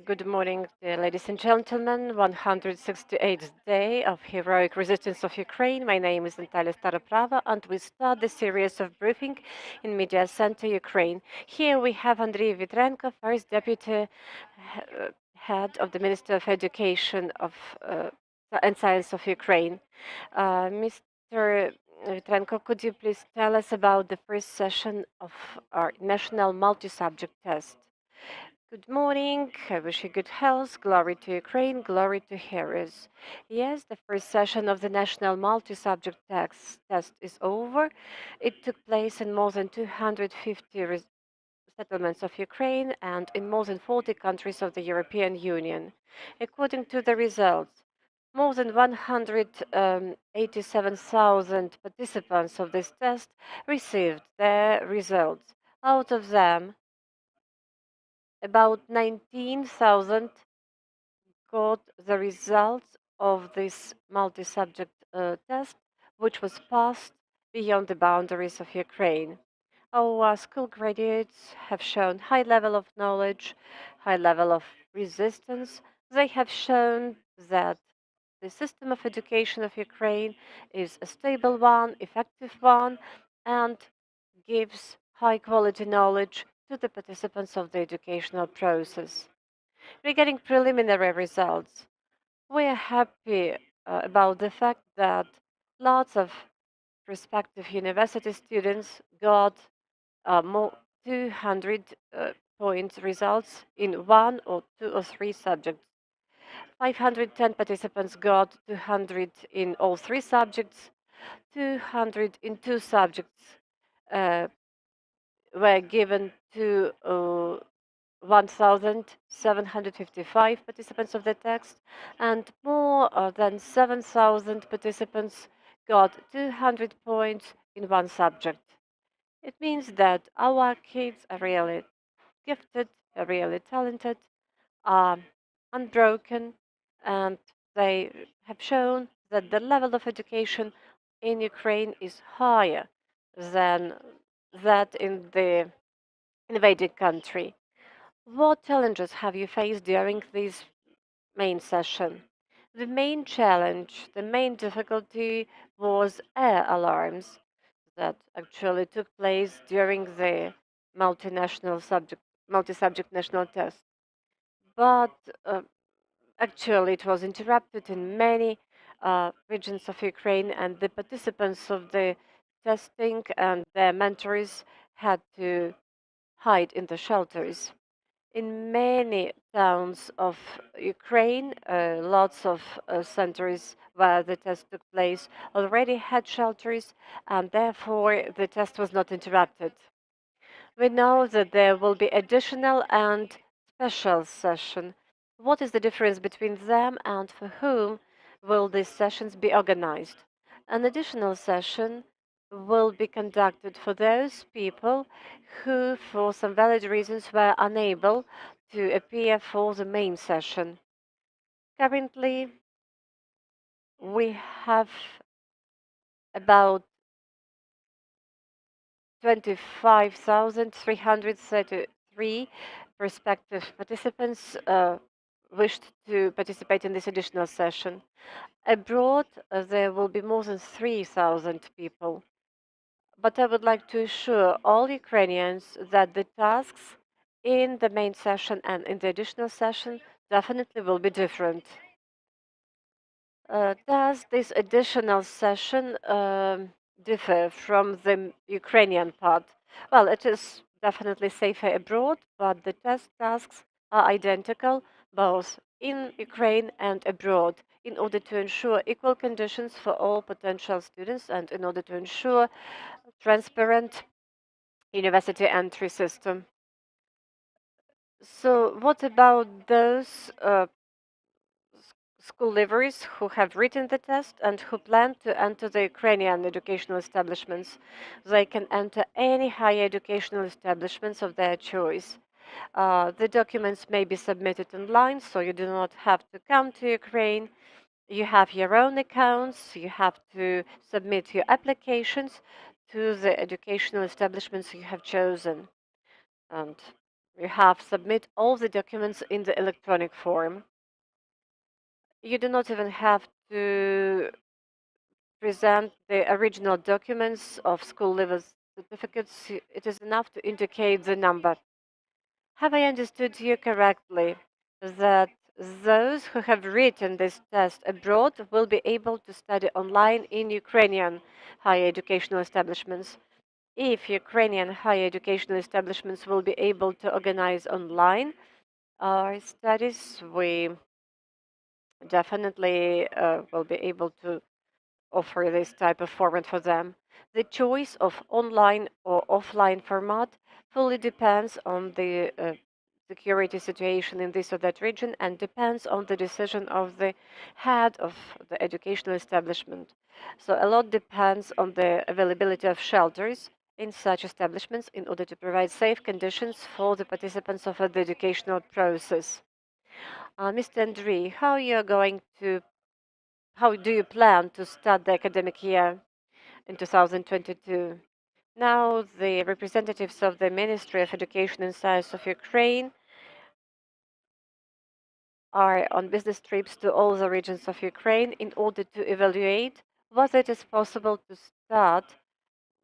Good morning, dear ladies and gentlemen. 168th day of heroic resistance of Ukraine. My name is Natalia Staroprava, and we start the series of briefing in Mediacentru Ukraine. Here we have Andrii Vitrenko, First Deputy Head of the Minister of Education and Science of Ukraine. Mr. Vitrenko, could you please tell us about the first session of our national multi-subject test? Good morning. I wish you good health. Glory to Ukraine. Glory to heroes. Yes, the first session of the national multi-subject test is over. It took place in more than 250 settlements of Ukraine and in more than 40 countries of the European Union. According to the results, more than 187,000 participants of this test received their results. Out of them, about 19,000 got the results of this multi-subject test, which was passed beyond the boundaries of Ukraine. Our school graduates have shown high level of knowledge, high level of resistance. They have shown that the system of education of Ukraine is a stable one, effective one, and gives high quality knowledge to the participants of the educational process. Regarding preliminary results, we are happy about the fact that lots of prospective university students got more 200 point results in one or two or three subjects. 510 participants got 200 in all three subjects. 200 in two subjects uh, were given to 1,755 participants of the text, and more than 7,000 participants got 200 points in one subject. It means that our kids are really gifted, are really talented, are unbroken, and they have shown that the level of education in Ukraine is higher than that in the invaded country. What challenges have you faced during this main session? The main challenge, the main difficulty was air alarms that actually took place during the multi-subject national test. But actually, it was interrupted in many regions of Ukraine, and the participants of the testing and their mentors had to hide in the shelters. In many towns of Ukraine, lots of centers where the test took place already had shelters, and therefore the test was not interrupted. We know that there will be additional and special session. What is the difference between them, and for whom will these sessions be organized? An additional session will be conducted for those people who, for some valid reasons, were unable to appear for the main session. Currently, we have about 25,333 prospective participants wished to participate in this additional session. Abroad, there will be more than 3,000 people. But I would like to assure all Ukrainians that the tasks in the main session and in the additional session definitely will be different. Does this additional session differ from the Ukrainian part? Well, it is definitely safer abroad, but the test tasks are identical both in Ukraine and abroad in order to ensure equal conditions for all potential students and in order to ensure transparent university entry system. So what about those school leavers who have written the test and who plan to enter the Ukrainian educational establishments? They can enter any higher educational establishments of their choice. The documents may be submitted online, so you do not have to come to Ukraine. You have your own accounts, you have to submit your applications to the educational establishments you have chosen. And You have submit all the documents in the electronic form. You do not even have to present the original documents of school level certificates. It is enough to indicate the number. Have I understood you correctly that those who have written this test abroad will be able to study online in Ukrainian higher educational establishments? If Ukrainian higher educational establishments will be able to organize online studies, we definitely will be able to offer this type of format for them. The choice of online or offline format fully depends on the security situation in this or that region and depends on the decision of the head of the educational establishment. So a lot depends on the availability of shelters in such establishments in order to provide safe conditions for the participants of the educational process. Mr. Andrii, how do you plan to start the academic year in 2022? Now, the representatives of the Ministry of Education and Science of Ukraine are on business trips to all the regions of Ukraine in order to evaluate whether it is possible to start,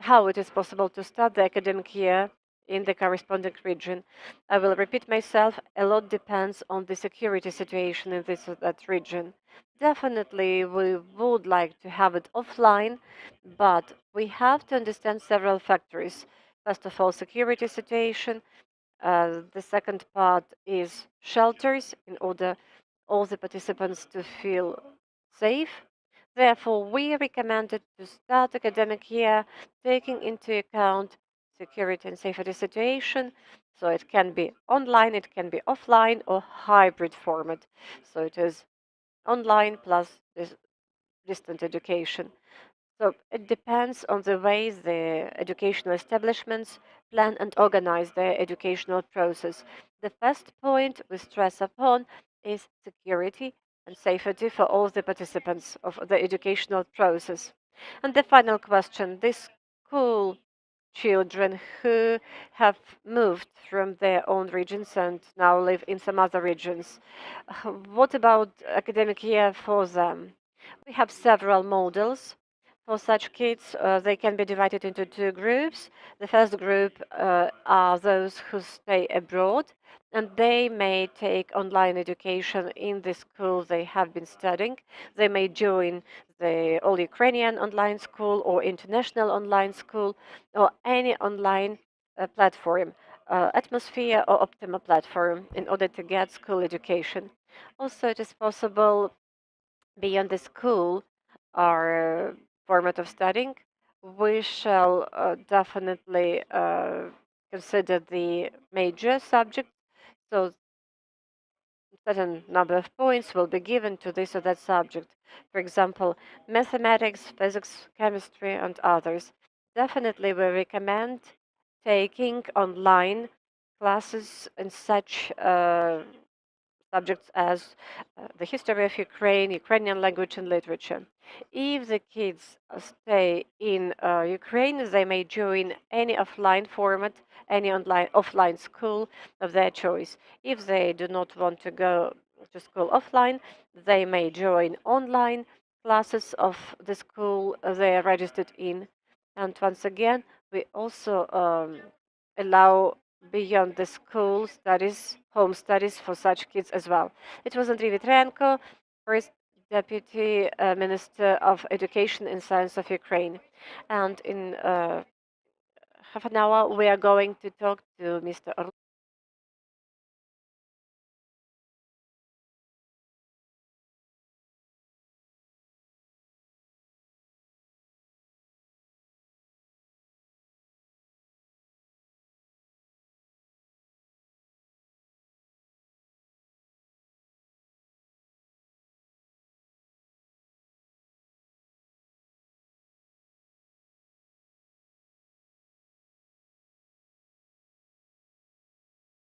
how it is possible to start the academic year in the corresponding region. I will repeat myself, a lot depends on the security situation in this or that region. Definitely, we would like to have it offline, but we have to understand several factors. First of all, security situation. The second part is shelters in order all the participants to feel safe. Therefore, we recommended to start academic year taking into account security and safety situation. So it can be online, it can be offline or hybrid format. So it is online plus this distant education. So it depends on the way the educational establishments plan and organize their educational process. The first point we stress upon is security and safety for all the participants of the educational process. And the final question, this school children who have moved from their own regions and now live in some other regions, what about academic year for them? We have several models for such kids. They can be divided into two groups. The first group are those who stay abroad, and they may take online education in the school they have been studying. They may join the All Ukrainian online school or international online school or any online platform, Atmosphere or Optima platform, in order to get school education. Also, it is possible beyond the school our format of studying. We shall definitely consider the major subject. So certain number of points will be given to this or that subject. For example, mathematics, physics, chemistry, and others. Definitely, we recommend taking online classes in such subjects as the history of Ukraine, Ukrainian language and literature. If the kids stay in Ukraine, they may join any offline format, any online offline school of their choice. If they do not want to go to school offline, they may join online classes of the school they are registered in. And once again, we also allow beyond the school studies, home studies for such kids as well. It was Andrii Vitrenko, First Deputy Minister of Education and Science of Ukraine. And in half an hour, we are going to talk to Mr.